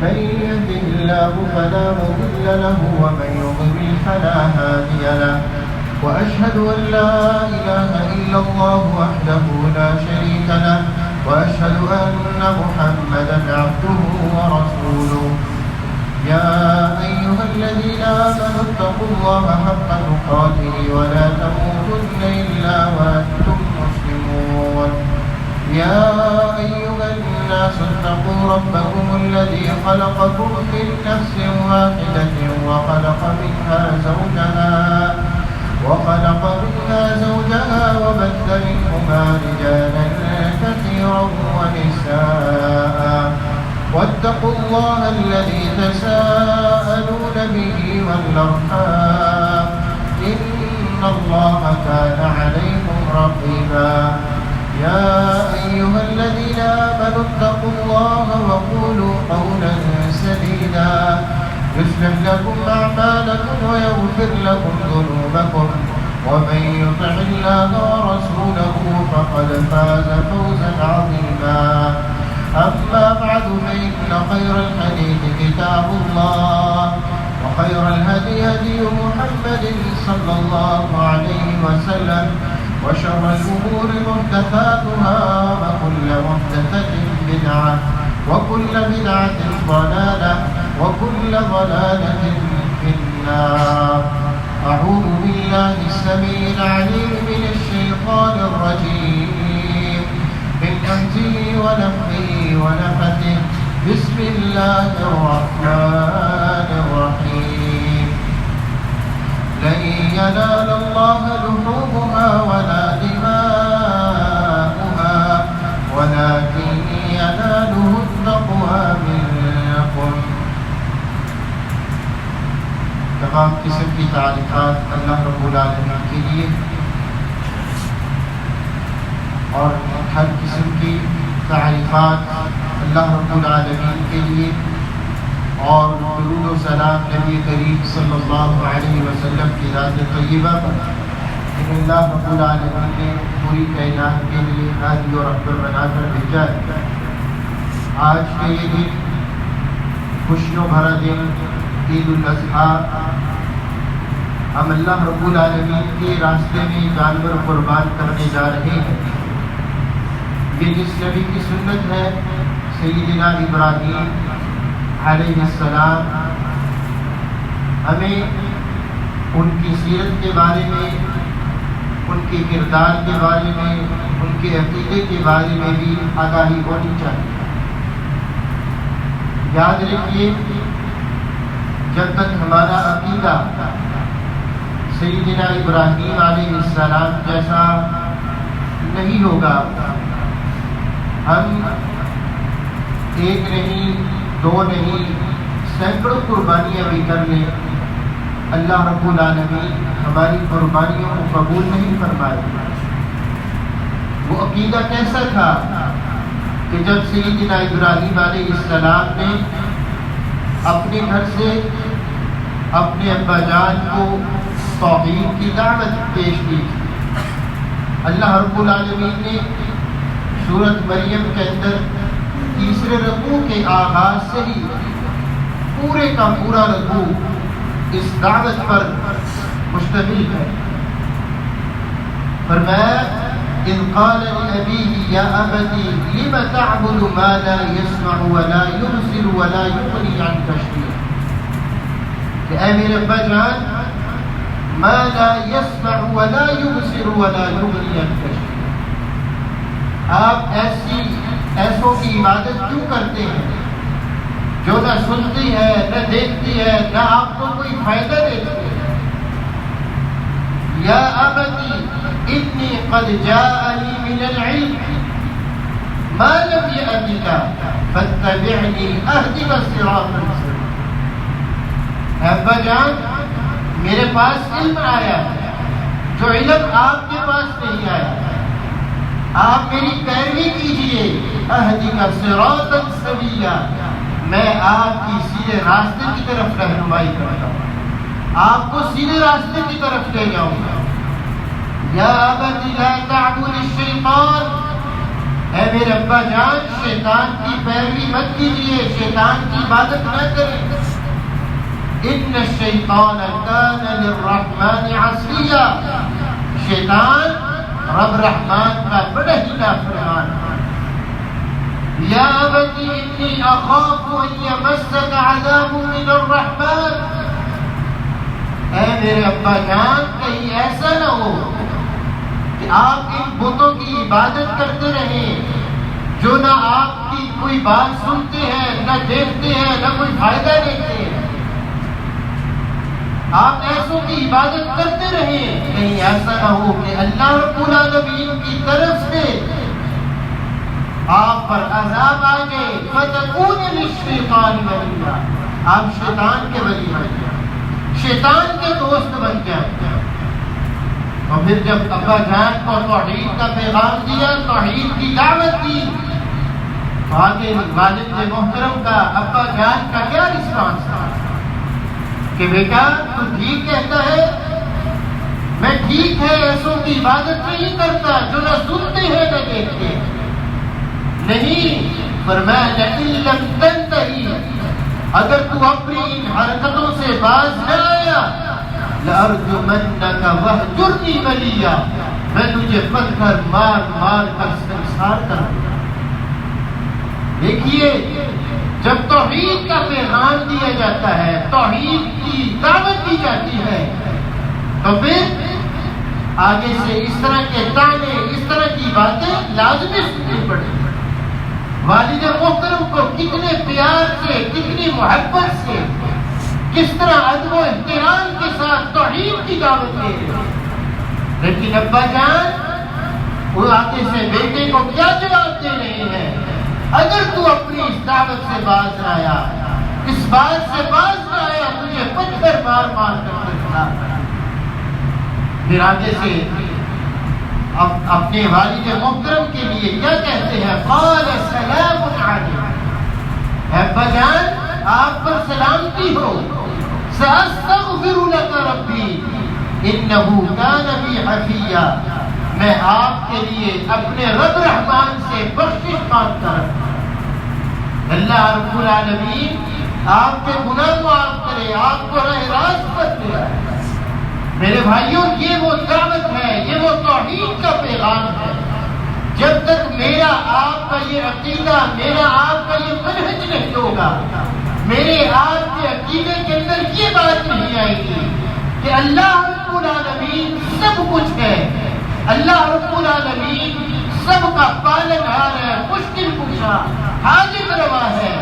من يهده الله فلا مضل له ومن يضلل فلا هادي له وأشهد أن لا إله إلا الله وحده لا شريك له وأشهد أن محمدا عبده ورسوله يا أيها الذين آمنوا اتقوا الله حق تقاته ولا تموتن إلا وأنتم مسلمون يا أيها الناس اتقوا ربكم الذي خلقكم من نفس واحدة وخلق منها زوجها وبث منهما رجالا كثيرا ونساء واتقوا الله الذي تساءلون به والأرحام إن الله كان عليكم رقيبا يا أيها الذين آمنوا اتقوا الله وقولوا قولا سديدا يصلح لكم أعمالكم ويغفر لكم ذنوبكم ومن يطع الله ورسوله فقد فاز فوزا عظيما أما بعد فإن خير الحديث كتاب الله وخير الهدي هدي محمد صلى الله عليه وسلم وشر الأمور محدثاتها وكل محدثة بدعة وكل بدعة ضلالة وكل ضلالة في النار. أعوذ بالله السميع العليم من الشيطان الرجيم من همزه ونفخه ونفثه بسم الله الرحمن الرحيم لن ينال الله لحومها ولا دماؤها ولكن يناله التقوى منكم. تمام قسم کی تعریفات اللہ رب العالمین کے لیے اور ہر قسم کی تعریفات اللہ رب العالمین کے لیے اور درود و سلام نبی کریم صلی اللہ علیہ وسلم کی ذات طیبہ پر جن اللہ رب العالمین نے پوری کائنات کے لیے ہادی اور رہبر بنا کر بھیجا ہے. آج کے یہ دن خوشیوں بھرا دن عید الاضحیٰ ہم اللہ رب العالمین کے راستے میں جانور قربان کرنے جا رہے ہیں. یہ جس نبی کی سنت ہے سیدنا ابراہیم علیہ السلام ہمیں ان کی سیرت کے بارے میں ان کے کردار کے بارے میں ان کے عقیدے کے بارے میں بھی آگاہی ہونی چاہیے. یاد رکھیے جب تک ہمارا عقیدہ سیدنا ابراہیم علیہ السلام جیسا نہیں ہوگا ہم ایک نہیں دو نہیں سینکڑوں قربانیاں بھی کر لیں اللہ رب العالمین ہماری قربانیوں کو قبول نہیں فرمائے. وہ عقیدہ کیسا تھا کہ جب سیدنا ابراہیم علیہ السلام نے اپنے گھر سے اپنے ابا جان کو توحید کی دعوت پیش کی. اللہ رب العالمین نے سورۃ مریم کے اندر تیسرے رکوع کے آغاز سے ہی پورے کا پورا رکوع اس دعوت پر مشتمل ہے. فرمایا اذ قال لأبيه يا أبت لم تعبد ما لا يسمع ولا يبصر ولا يغني عنك شيئا. کہ اے میرے ابا جان ما لا يسمع ولا يبصر ولا يغني عنك شيئا. آپ ایسوں کی عبادت کیوں کرتے ہیں جو نہ سنتی ہے نہ دیکھتی ہے نہ آپ کو کوئی فائدہ دیتی ہے. یا ابتی انی قد جاءنی من العلم ما لم یأتک فاتبعنی اہدک صراطا سویا. ابا جان میرے پاس علم آیا ہے جو علم آپ کے پاس نہیں آیا. آپ میری پیروی کیجئے اہدک صراطا سویا. میں آپ کی سیدھے راستے کی طرف رہنمائی کرتا ہوں آپ کو سیدھے راستے کی طرف لے جاؤں گا. یا ابت لا تعبد الشیطان. اے میرے ابا جان شیطان کی پیروی مت کیجیے، شیطان کی عبادت نہ کریں۔ ان الشیطان کان للرحمن عصیا، شیطان رب رحمان کا بڑا ہی نافرمان ہے۔ یا ابت انی اخاف ان یمسک عذاب من الرحمن، اے میرے ابا جان کہیں ایسا نہ ہو کہ آپ ان بتوں کی عبادت کرتے رہیں جو نہ آپ کی کوئی بات سنتے ہیں، نہ دیکھتے ہیں، نہ کوئی فائدہ دیتے ہیں۔ آپ ایسوں کی عبادت کرتے رہیں، کہیں ایسا نہ ہو کہ اللہ رب العالمین کی طرف سے آپ پر عذاب آ گئے، فتکون للشیطان ولیا، آپ شیطان کے ولی بن جائیں، شیطان کے دوست بن جائیں۔ اور پھر جب ابا جان کو توحید کا پیغام دیا، توحید کی دعوت دی، تو آگے والد محترم کا ابا جان کا کیا رسپانس تھا کہ بیٹا تو ٹھیک کہتا ہے، میں ٹھیک ہے ایسوں کی عبادت نہیں کرتا جو نہ سنتے ہیں نہ دیکھتے ہیں، نہیں، فرمایا لئن لم تنتہی، اگر تو اپنی ان حرکتوں سے باز نہ آیا، لأرجمنک وہجرنی ملیا، میں تجھے پتھر مار مار کر سنسار کر دوں۔ دیکھیے جب توحید کا پیغام دیا جاتا ہے، توحید کی دعوت دی جاتی ہے، تو پھر آگے سے اس طرح کے تانے، اس طرح کی باتیں لازمی سننی پڑیں۔ والد محترم کو کتنے پیار سے، کتنی محبت سے، کس طرح ادب و احترام کے ساتھ توحید کی دعوت دے رہے ہیں، لیکن ابا جان وہ آگے سے بیٹے کو کیا جواب دے رہے ہیں؟ اگر تو اپنی اس دعوت سے باز نہ آیا، اس بات سے باز نہ آیا، تجھے پتھر مار مار کر گرفتار کرا۔ پھر آگے سے اب اپنے والد محترم کے لیے کیا کہتے ہیں؟ قال سلام علیکم، اے ابا جان آپ پر سلامتی ہو، سأستغفر لك ربی انہ کان بی حفیا، میں آپ کے لیے اپنے رب رحمان سے بخشش مانگتا ہوں، اللہ رب العالمین آپ کے گناہ معاف کرے، آپ کو راہ راست پر لے آئے۔ میرے بھائیوں یہ وہ دعوت ہے، یہ وہ توحید کا پیغام ہے۔ جب تک میرا آپ کا یہ عقیدہ، میرا آپ کا یہ منہج نہیں ہوگا، میرے آپ کے عقیدے کے اندر یہ بات نہیں آئے گی کہ اللہ رب العالمین سب کچھ ہے، اللہ رب العالمین سب کا پالنہار ہے، مشکل کشا، حاجت روا ہے،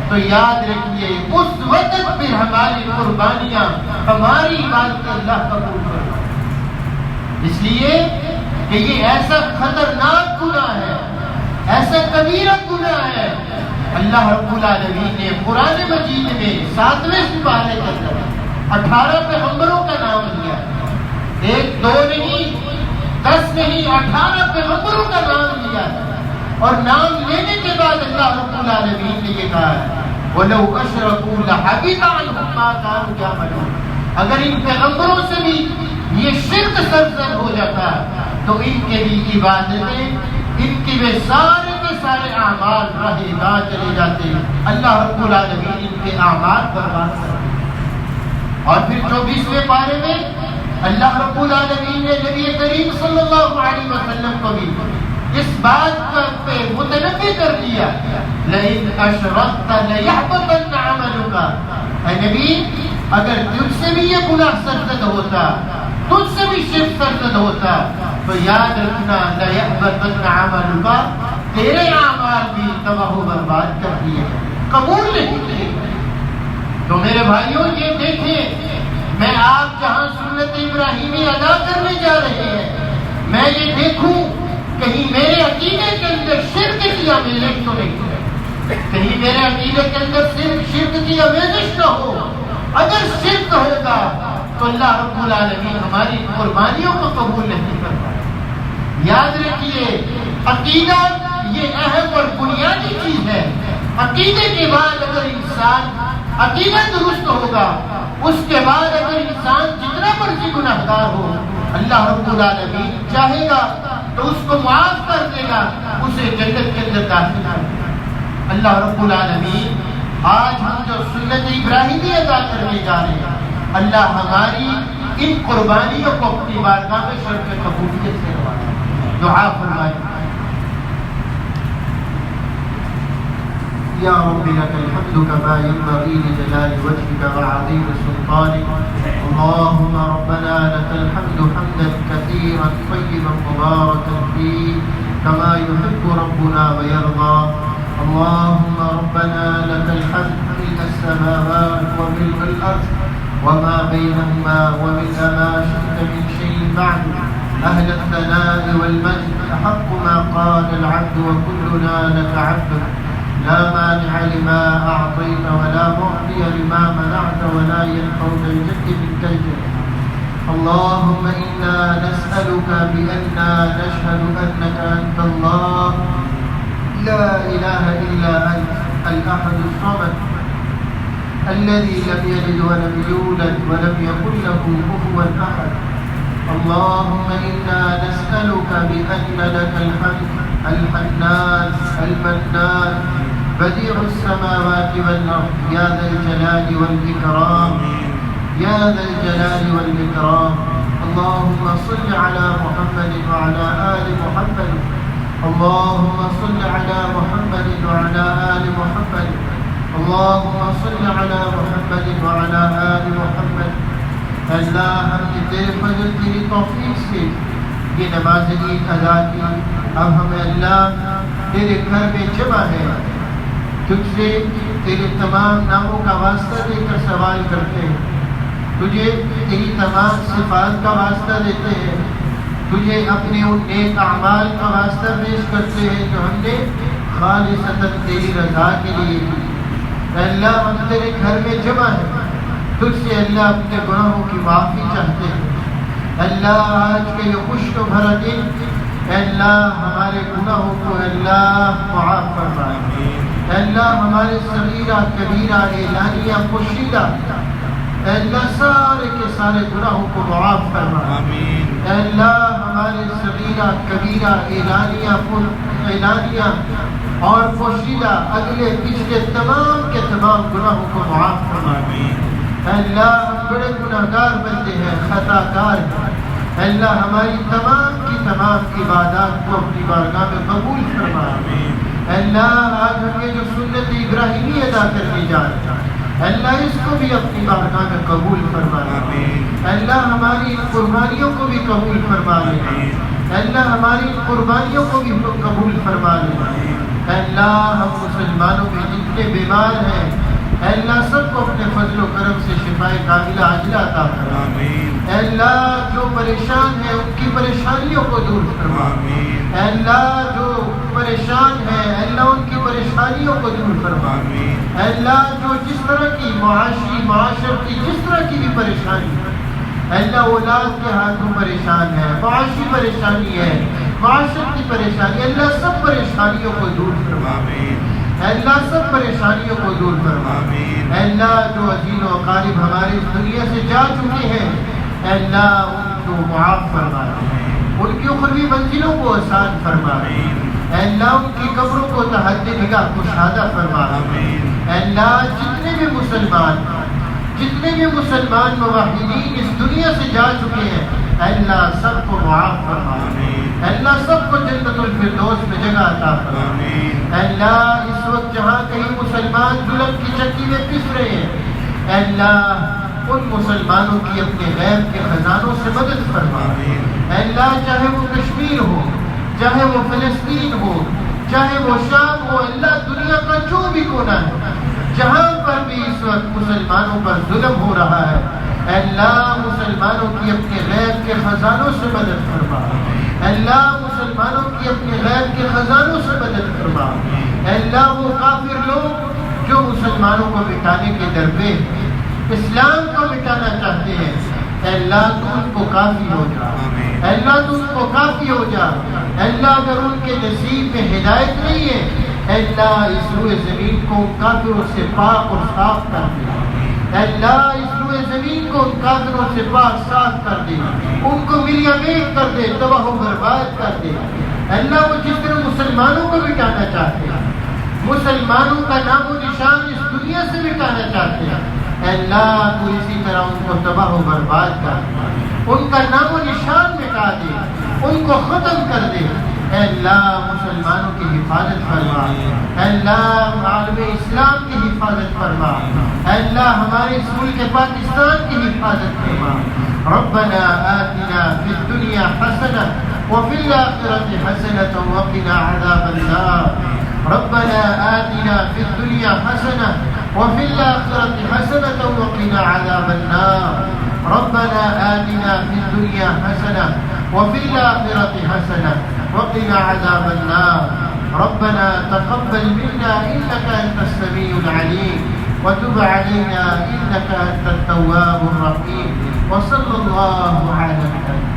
تو یاد رکھیے اس وقت پھر ہماری قربانیاں، ہماری عبادت اللہ قبول کرے۔ اس لیے کہ یہ ایسا خطرناک گناہ ہے، ایسا کبیرہ گناہ ہے۔ اللہ رب العالمین نے قرآن مجید میں 7ویں سپارے کے اندر 18 پیغمبروں کا نام لیا، 1 2 نہیں، 10 نہیں، 18 پیغمبروں کا نام لیا ہے، اور نام لینے کے بعد اللہ رب العالمین نے یہ کہا ہے وَلَوْ أَشْرَكُوا لَحَبِطَ عَنْهُمْ مَا كَانُوا يَعْمَلُونَ، اگر ان پیغمبروں سے بھی یہ شرک سرزد ہو جاتا تو ان کے بھی عبادتیں، ان کے بھی سارے کے سارے اعمال راہ گاہ چلے جاتے، اللہ رب العالمین ان کے اعمال برباد کرتے۔ اور پھر 24ویں پارے میں اللہ رب العالمین نے نبی کریم صلی اللہ علیہ وسلم کو بھی اس بات پہ متنبہ کر دیا، لئن اشرکت لیحبطن عملک، اے نبی اگر تجھ سے بھی یہ گناہ سرزد ہوتا، تجھ سے بھی شرک سرزد ہوتا، تو یاد رکھنا لیحبطن عملک، تیرے اعمال بھی تباہ و برباد کر دیے، قبول نہیں کیے۔ تو میرے بھائیوں یہ دیکھیں، میں آپ جہاں سنت ابراہیمی ادا کرنے جا رہے ہیں، میں یہ دیکھوں کہیں میرے عقیدے کے اندر شرک کی آمیزش تو نہیں، کہیں میرے عقیدے کے اندر صرف شرک کی آمیزش نہ ہو۔ اگر شرک ہوگا تو اللہ رب العالمین ہماری قربانیوں کو قبول نہیں کرتا۔ یاد رکھیے عقیدہ یہ اہم اور بنیادی چیز ہے۔ عقیدے کے بعد اگر انسان عقیدہ درست ہوگا، اس کے بعد اگر انسان جتنا مرضی گناہگار ہو، اللہ رب العالمین چاہے گا تو اس کو معاف کر دے گا، اسے جنت کے اندر داخل کر دے گا۔ اللہ رب العالمین آج ہم جو سنت ابراہیمی ادا کرنے جا رہے ہیں، اللہ ہماری ان قربانیوں کو اپنی بارگاہ میں شرف قبولیت سے نوازے۔ دعا فرمائیں۔ یا رب لك الحمد كما ينبغي لجلال وجهك وعظيم سلطانك، اللهم ربنا لك الحمد حمدا كثيرا طيبا مباركا فيه كما يحب ربنا ويرضى، اللهم ربنا لك الحمد ملء السماوات وملء الأرض وما بينهما وملء ما شئت من شيء بعد، أهل الثناء والمجد أحق ما قال العبد وكلنا لك عبد، لا مانع لما أعطيت ولا معطي لما منعت ولا ينفع ذا الجد منك الجد، اللهم إنا نسألك بأننا نشهد أنك أنت الله لا إله إلا أنت الأحد الصمد الذي لم يلد ولم يولد ولم يكن له كفوا أحد، اللهم إنا نسألك بأن لك الحمد الحنان المنان بديع السماوات والأرض يا ذا الجلال والإكرام، يا ذا الجلال والإكرام، اللهم صل على محمد وعلى آل محمد، اللهم صل على محمد وعلى آل محمد، اللهم صل على محمد وعلى آل محمد۔ اللہ ہم نے تیرے فضل تیری توفیق سے یہ نماز عید ادا کی، اب ہمیں اللہ تیرے گھر میں جمع ہے، تجھ سے تیرے تمام ناموں کا واسطہ دے کر سوال کرتے ہیں، تجھے تیری تمام صفات کا واسطہ دیتے ہیں، تجھے اپنے ان نیک اعمال کا واسطہ پیش کرتے ہیں جو ہم نے خالصتاً تیری رضا کے لیے کی۔ اے اللہ ہم تیرے گھر میں جمع ہیں، تجھ سے اللہ اپنے گناہوں کی معافی چاہتے ہیں۔ اللہ آج کے یہ خوش و بھرا دن، اے اللہ ہمارے گناہوں کو اللہ معاف فرمائے، اے اللہ ہمارے صغیرہ کبیرہ اعلانیہ پوشیدہ، اے اللہ سارے کے سارے گناہوں کو معاف فرما، اے اللہ ہمارے صغیرہ کبیرہ اعلانیہ اور پوشیدہ اگلے پچھلے تمام کے تمام گناہوں کو معاف فرما، اے اللہ ہم بڑے گناہگار بندے ہیں، خطا کار ہیں، اے اللہ ہماری تمام کی تمام عبادات کو اپنی بارگاہ میں قبول فرما، اے اللہ آج ہم یہ جو سنت ابراہیمی ادا کرنے جا رہے ہیں، اللہ اس کو بھی اپنی بارگاہ میں قبول فرما لے، اللہ ہماری قربانیوں کو بھی قبول فرما لے، اللہ ہماری قربانیوں کو بھی قبول فرما لے، اللہ ہم مسلمانوں میں جتنے بیمار ہیں اللہ سب کو اپنے فضل و کرم سے شفائے کاملہ عاجلہ عطا فرما، اللہ جو پریشان ہیں ان کی پریشانیوں کو دور فرما، اللہ جو پریشان ہیں اللہ ان کی پریشانیوں کو دور فرما، اللہ جو جس طرح کی معاشرتی جس طرح کی بھی پریشانی ہے، اللہ اولاد کے ہاتھوں پریشان ہے، معاشی پریشانی ہے، معاشرت کی پریشانی، اللہ سب پریشانیوں کو دور فرما، اللہ سب پریشانیوں کو دور فرما، اللہ جو عزیز و اقارب ہمارے اس دنیا سے جا چکے ہیں اللہ ان کو معاف فرما، ان کی اخروی منزلوں کو آسان فرما، اللہ ان کی قبروں کو تحت نگاہ کشادہ فرما، اللہ جتنے بھی مسلمان موحدین اس دنیا سے جا چکے ہیں اللہ سب کو معاف فرما، اللہ سب کو جنت الفردوس میں جگہ عطا فرما، اللہ اس وقت جہاں کہیں مسلمان ظلم کی چکی میں پس رہے ہیں اللہ ان مسلمانوں کی اپنے غیب کے خزانوں سے مدد فرما، اللہ چاہے وہ کشمیر ہو، چاہے وہ فلسطین ہو، چاہے وہ شام ہو، اللہ دنیا کا جو بھی کونا ہے جہاں پر بھی اس وقت مسلمانوں پر ظلم ہو رہا ہے اللہ مسلمانوں کی اپنے غیب کے خزانوں سے مدد فرما، اللہ مسلمانوں کی اپنے غیب کے خزانوں سے مدد فرما، اللہ وہ کافر لوگ جو مسلمانوں کو مٹانے کے درپے اسلام کو مٹانا چاہتے ہیں اللہ تو ان کو کافی ہو جا، اللہ تو ان کو کافی ہو جا، اللہ اگر ان کے نصیب میں ہدایت نہیں ہے اللہ اس روئے زمین کو کافروں سے پاک اور صاف کر دے، اللہ اس روئے روئے زمین کو ان کافروں سے پاک صاف کر دے، ان کو ملیا میل کر دے، تباہ و برباد کر دے۔ اللہ وہ جس طرح مسلمانوں کو مٹانا چاہتے ہیں، مسلمانوں کا نام و نشان اس دنیا سے مٹانا چاہتے ہیں، اللہ تو اسی طرح ان کو تباہ و برباد کر دے، ان کا نام و نشان مٹا دے، ان کو ختم کر دے۔ اے اللہ مسلمانوں کی حفاظت فرما، اے اللہ عالم اسلام کی حفاظت فرما، اے اللہ ہمارے اس ملک پاکستان کی حفاظت فرما۔ ربنا آتنا فی الدنیا حسنہ وفی الآخرۃ حسنۃ وقنا عذاب النار۔ ربنا آتنا فی الدنیا حسنہ وفی الآخرۃ حسنۃ وقنا عذاب النار۔ ربنا آتنا فی الدنیا حسنہ وفی الآخرۃ حسنہ وقنا عذاب النار۔ ربنا تقبل منا إنك أنت السميع العليم وتب علينا إنك أنت التواب الرحيم، وصلى الله على محمد